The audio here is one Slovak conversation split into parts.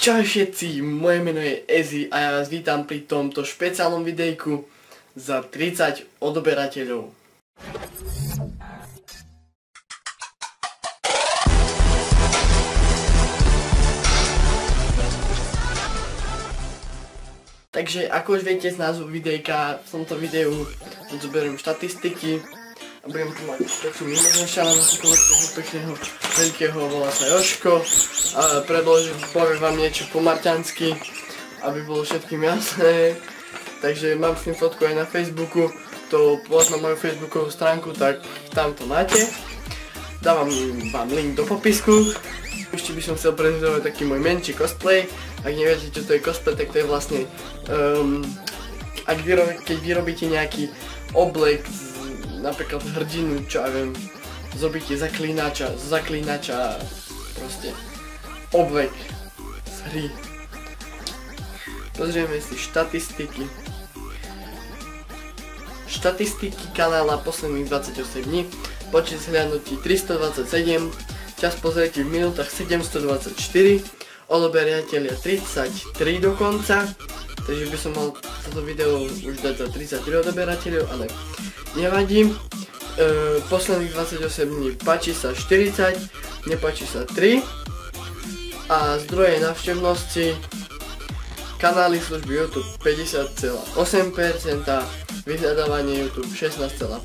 Čau všetci, moje meno je Ezi a ja vás vítam pri tomto špeciálnom videjku za 30 odoberateľov. Takže ako už viete z názvu videjka, v tomto videu zoberiem štatistiky a budem tu mať takú mimozemšťana takého pekného veľkého, volá sa Jožko a poviem vám niečo po marťansky, aby bolo všetkým jasné. Takže mám s tým fotku aj na Facebooku, to pozná moju Facebookovú stránku, tak tam to máte. Dávam vám link do popisku. Ešte by som chcel prezentovať taký môj menší cosplay. Ak neviete, čo to je cosplay, tak to je vlastne keď vyrobíte nejaký oblek, napríklad hrdinu, čo ja viem, zrobíte zaklínača, proste oblek z hry. Pozrieme si štatistiky. Štatistiky kanála posledných 28 dní, počet zhliadnutí 327, čas pozretí v minútach 724, odoberateľia 33 dokonca, takže by som mal toto video už dať za 33 odoberateľov, ale nevadí. Posledných 28 dní páči sa 40, nepáči sa 3 a zdroje návštevnosti kanály služby YouTube 50,8%, vyhľadávanie YouTube 16,5%,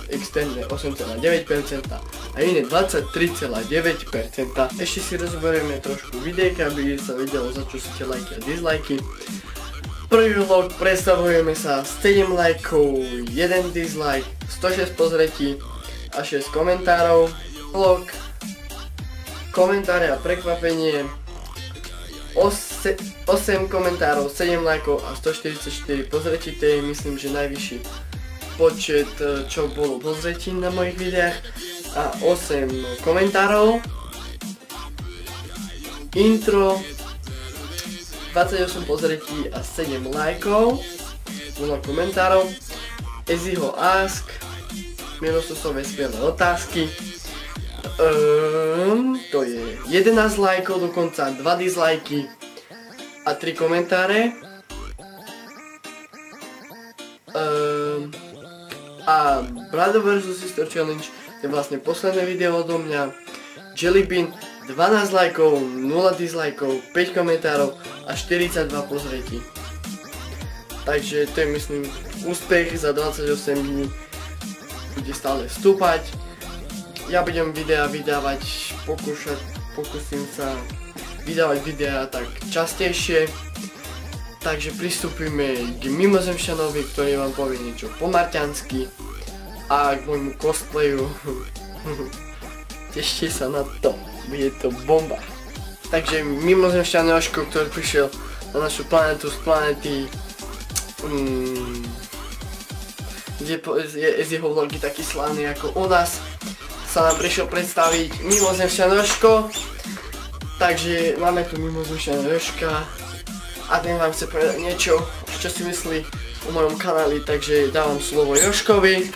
externé 8,9% a iné 23,9%. Ešte si rozoberieme trošku videjka, aby sa vedelo, za čo sú tie lajky a dislajky. Prvý vlog predstavujeme sa 7 lajkov, 1 dislike, 106 pozretí a 6 komentárov. Vlog, komentáre a prekvapenie, 8 komentárov, 7 lajkov a 144 pozretí, to je myslím, že najvyšší počet, čo bolo pozretí na mojich videách, a 8 komentárov. Intro, 28 pozretí a 7 lajkov, 0 komentárov. Eziho Ask, milososové skvelé otázky, to je 11 lajkov, dokonca 2 dislajky a 3 komentáre. A Brother vs Sister Challenge, to je vlastne posledné video odo mňa. Jellybean, 12 lajkov, 0 dislajkov, 5 komentárov a 42 pozretí. Takže to je myslím úspech za 28 dní, bude stále stúpať. Ja budem videa vydávať, pokúsim sa vydávať videa tak častejšie. Takže pristúpime k mimozemšťanovi, ktorý vám povie niečo po marťansky a k môjmu cosplayu. Tešte sa na to, bude to bomba. Takže mimozemšťan Jožko, ktorý prišiel na našu planetu z planety, kde je z jeho vlogy taký slávny ako u nás, sa nám prišiel predstaviť mimozemšťan Jožko. Takže máme tu mimozemšťana Jožka a ten vám chce povedať niečo, čo si myslí o mojom kanáli, takže dávam slovo Jožkovi.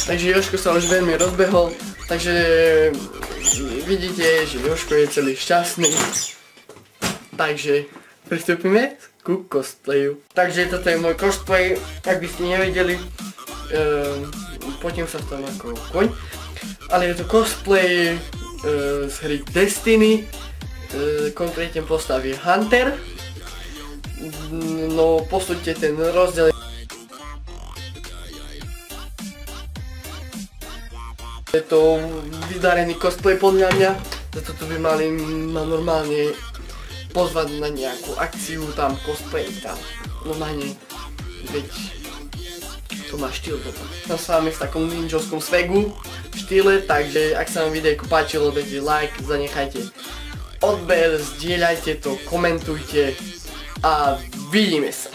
Takže Jožko sa už veľmi rozbehol, takže vidíte, že Jožko je celý šťastný. Takže pristúpime ku cosplayu. Takže toto je môj cosplay, ak by ste nevedeli, potím sa v tom ako koň. Ale je to cosplay z hry Destiny, konkrétne postavy Hunter. No posúďte ten rozdiel. Je to vydarený cosplay podľa mňa, za toto by mali ma normálne pozvať na nejakú akciu, tam cosplay, tam normálne, veď to má štýl toto. Som s vami v takom ninjovskom swagu štýle, takže ak sa vám videjko páčilo, dajte like, zanechajte odber, zdieľajte to, komentujte a vidíme sa.